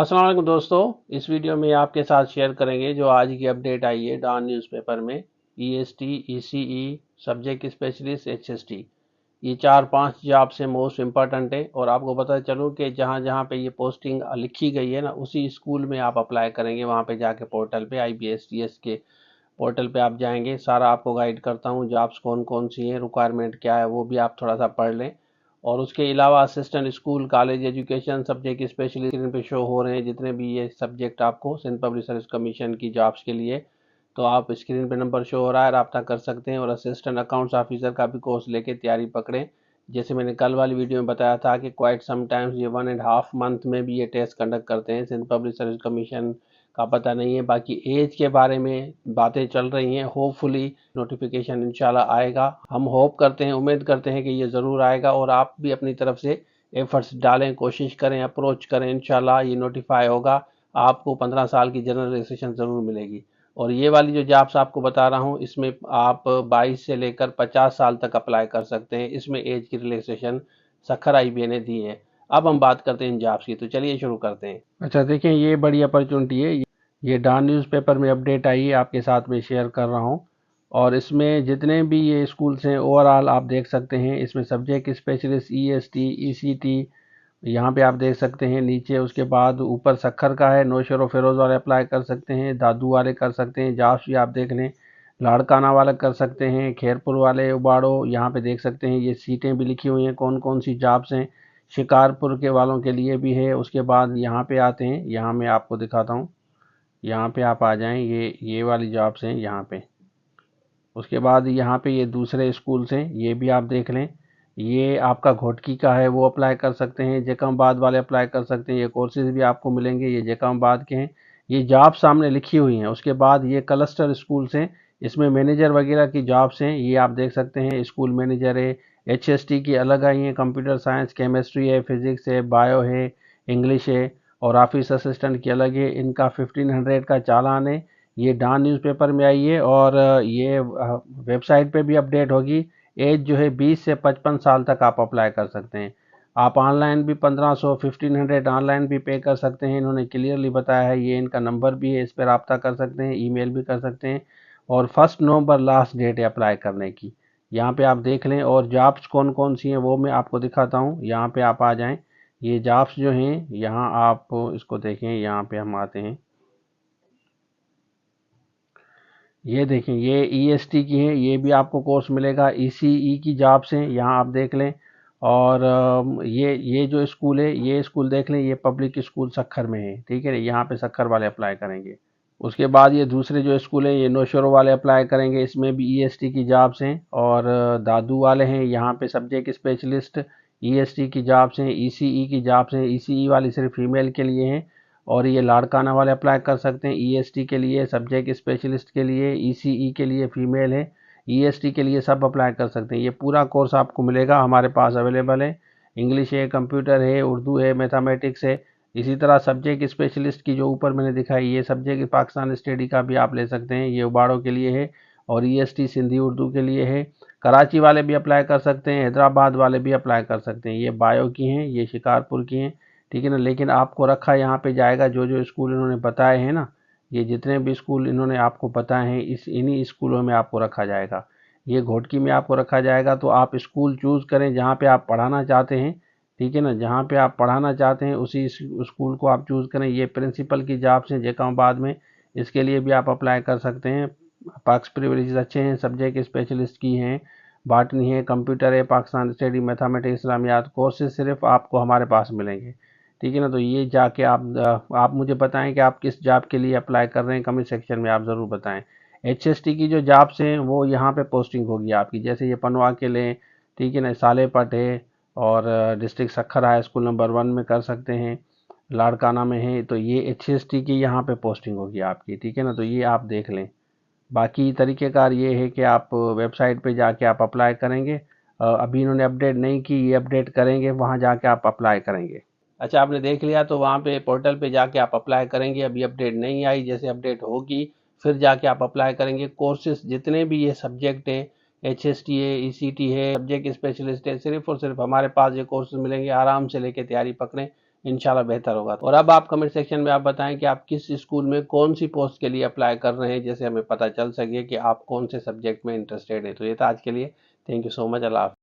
अस्सलाम वालेकुम दोस्तों। इस वीडियो में आपके साथ शेयर करेंगे जो आज की अपडेट आई है डॉन न्यूज़पेपर में। EST, ECE, subject specialist, HST, ये 4-5 जॉब से मोस्ट इम्पॉर्टेंट है। और आपको पता चलूँ कि जहाँ जहाँ पे ये पोस्टिंग लिखी गई है ना, उसी स्कूल में आप अप्लाई करेंगे। वहाँ पे जाके पोर्टल पे IBSTS के पोर्टल पे आप जाएंगे, सारा आपको गाइड करता हूँ। जॉब्स कौन कौन सी हैं, रिक्वायरमेंट क्या है, वो भी आप थोड़ा सा पढ़ लें। और उसके अलावा assistant school, college education, subject specialist screen पे शो हो रहे हैं जितने भी ये सब्जेक्ट आपको सिंध पब्लिक सर्विस कमीशन की जॉब्स के लिए। तो आप स्क्रीन पे नंबर शो हो रहा है, रब्ता कर सकते हैं। और असिस्टेंट अकाउंट्स ऑफिसर का भी कोर्स लेके तैयारी पकड़ें। जैसे मैंने कल वाली वीडियो में बताया था कि क्वाइट समटाइम्स ये 1.5 मंथ में भी ये टेस्ट कंडक्ट करते हैं। सिंध पब्लिक सर्विस कमीशन का पता नहीं है, बाकी एज के बारे में बातें चल रही हैं। होपफुली नोटिफिकेशन इंशाल्लाह आएगा। हम होप करते हैं, उम्मीद करते हैं कि ये ज़रूर आएगा। और आप भी अपनी तरफ से एफर्ट्स डालें, कोशिश करें, अप्रोच करें। इंशाल्लाह ये नोटिफाई होगा। आपको 15 साल की जनरल रजिस्ट्रेशन ज़रूर मिलेगी। और ये वाली जो जॉब्स आपको बता रहा हूँ, इसमें आप 22 से लेकर 50 साल तक अप्लाई कर सकते हैं। इसमें एज की रिलैक्सेशन सखर IBA ने दी है। अब हम बात करते हैं इन जॉब्स की, तो चलिए शुरू करते हैं। अच्छा देखें, ये बड़ी अपॉर्चुनिटी है। ये डॉन न्यूज़पेपर में अपडेट आई है, आपके साथ में शेयर कर रहा हूँ। और इसमें जितने भी ये स्कूल्स हैं ओवरऑल आप देख सकते हैं। इसमें सब्जेक्ट स्पेशलिस्ट, EST, ECT, यहाँ पे आप देख सकते हैं नीचे। उसके बाद ऊपर सखर का है, नौशेर और फिरोज वाले अप्लाई कर सकते हैं, दादू वाले कर सकते हैं, जास भी आप देख लें, लाड़काना वाले कर सकते हैं, खैरपुर वाले, उबाड़ो, यहाँ पे देख सकते हैं। ये सीटें भी लिखी हुई हैं कौन कौन सी जॉब्स हैं। शिकारपुर के वालों के लिए भी है। उसके बाद यहाँ पे आते हैं, यहाँ मैं आपको दिखाता हूँ। यहाँ पे आप आ जाएं, ये वाली जॉब्स हैं यहाँ पे। उसके बाद यहाँ पे ये दूसरे स्कूल्स हैं, ये भी आप देख लें। ये आपका घोटकी का है, वो अप्लाई कर सकते हैं। जैकमाबाद वाले अप्लाई कर सकते हैं। ये कोर्सेज भी आपको मिलेंगे, ये जैकमाबाद के हैं। ये जॉब सामने लिखी हुई हैं। उसके बाद ये क्लस्टर स्कूल्स हैं, इसमें मैनेजर वगैरह की जॉब्स हैं, ये आप देख सकते हैं। स्कूल मैनेजर है। HST की अलग आई हैं, कंप्यूटर साइंस, केमिस्ट्री है, फिजिक्स है, बायो है, इंग्लिश है। और ऑफिस असिस्टेंट की अलग है। इनका 1500 का चालान है। ये डॉन न्यूज़पेपर में आई है। और ये वेबसाइट पे भी अपडेट होगी। एज जो है 20 से 55 साल तक आप अप्लाई कर सकते हैं। आप ऑनलाइन भी 1500, 1500 ऑनलाइन भी पे कर सकते हैं। इन्होंने क्लियरली बताया है। ये इनका नंबर भी है, इस पर रब्ता कर सकते हैं, ईमेल भी कर सकते हैं। और 1 नवंबर लास्ट डेट है अप्लाई करने की। यहाँ पे आप देख लें। और जॉब्स कौन कौन सी हैं वो मैं आपको दिखाता हूँ। यहाँ पे आप आ जाएं। ये जॉब्स जो हैं यहाँ आप इसको देखें। यहाँ पे हम आते हैं, ये देखें, ये EST की है, ये भी आपको कोर्स मिलेगा। ECE की जॉब्स हैं, यहाँ आप देख लें। और ये जो स्कूल है, ये स्कूल देख लें, ये पब्लिक स्कूल सखर में है, ठीक है। यहाँ पे सखर वाले अप्लाई करेंगे। उसके बाद ये दूसरे जो स्कूल हैं, ये नौशेरों वाले अप्लाई करेंगे, इसमें भी EST की जॉब्स हैं। और दादू वाले हैं, यहाँ पे सब्जेक्ट स्पेशलिस्ट, EST की जॉब्स हैं, ECE की जॉब्स हैं। ECE वाली सिर्फ फीमेल के लिए हैं। और ये लाड़काना वाले अप्लाई कर सकते हैं। EST के लिए, सब्जेक्ट स्पेशलिस्ट के लिए, ECE के लिए फीमेल है, EST के लिए सब अप्लाई कर सकते हैं। ये पूरा कोर्स आपको मिलेगा, हमारे पास अवेलेबल है। इंग्लिश है, कंप्यूटर है, उर्दू है, मैथमेटिक्स है। इसी तरह सब्जेक्ट स्पेशलिस्ट की जो ऊपर मैंने दिखाई, ये सब्जेक्ट पाकिस्तान स्टडी का भी आप ले सकते हैं, ये उबाड़ों के लिए है। और EST सिंधी उर्दू के लिए है। कराची वाले भी अप्लाई कर सकते हैं, हैदराबाद वाले भी अप्लाई कर सकते हैं। ये बायो की हैं, ये शिकारपुर की हैं, ठीक है ना। लेकिन आपको रखा यहाँ पे जाएगा जो जो स्कूल इन्होंने बताए हैं ना, ये जितने भी स्कूल इन्होंने आपको बताए हैं, इन्हीं स्कूलों में आपको रखा जाएगा। ये घोटकी में आपको रखा जाएगा। तो आप स्कूल चूज़ करें जहाँ पे आप पढ़ाना चाहते हैं, ठीक है ना। जहाँ पे आप पढ़ाना चाहते हैं उसी स्कूल को आप चूज़ करें। ये प्रिंसिपल की जॉब्स हैं जैकमाबाद में, इसके लिए भी आप अप्लाई कर सकते हैं। पाक्स प्रिविलेज अच्छे हैं, सब्जेक्ट स्पेशलिस्ट की हैं, बाटनी है, कंप्यूटर है, पाकिस्तान स्टडी, मैथमेटिक्स, इस्लामियात कोर्सेज सिर्फ आपको हमारे पास मिलेंगे, ठीक है ना। तो ये जाके आप मुझे बताएं कि आप किस जॉब के लिए अप्लाई कर रहे हैं, कमेंट सेक्शन में आप ज़रूर बताएं। HST की जो जॉब्स हैं वो यहाँ पे पोस्टिंग होगी आपकी, जैसे ये पनवा के लें, ठीक है ना, सालेपट है। और district Sukkur high school number 1 में कर सकते हैं, लाड़काना में है। तो ये HST की यहाँ पे पोस्टिंग होगी आपकी, ठीक है ना। तो ये आप देख लें। बाकी तरीक़ेकार ये है कि आप वेबसाइट पे जाके आप अप्लाई करेंगे। अभी इन्होंने अपडेट नहीं की, ये अपडेट करेंगे, वहाँ जाके आप अप्लाई करेंगे। अच्छा, आपने देख लिया, तो वहाँ पे पोर्टल पे जाके आप अप्लाई करेंगे। अभी अपडेट नहीं आई, जैसे अपडेट होगी फिर जाके आप अप्लाई करेंगे। कोर्सेज जितने भी ये सब्जेक्ट है, HST है, ECT है, सब्जेक्ट स्पेशलिस्ट है, सिर्फ और सिर्फ हमारे पास ये कोर्सेज मिलेंगे। आराम से लेके तैयारी पकड़ें। इंशाल्लाह बेहतर होगा। और अब आप कमेंट सेक्शन में आप बताएं कि आप किस स्कूल में कौन सी पोस्ट के लिए अप्लाई कर रहे हैं, जैसे हमें पता चल सके कि आप कौन से सब्जेक्ट में इंटरेस्टेड हैं। तो ये था आज के लिए। Thank you so much. अल्लाह हाफ़िज़।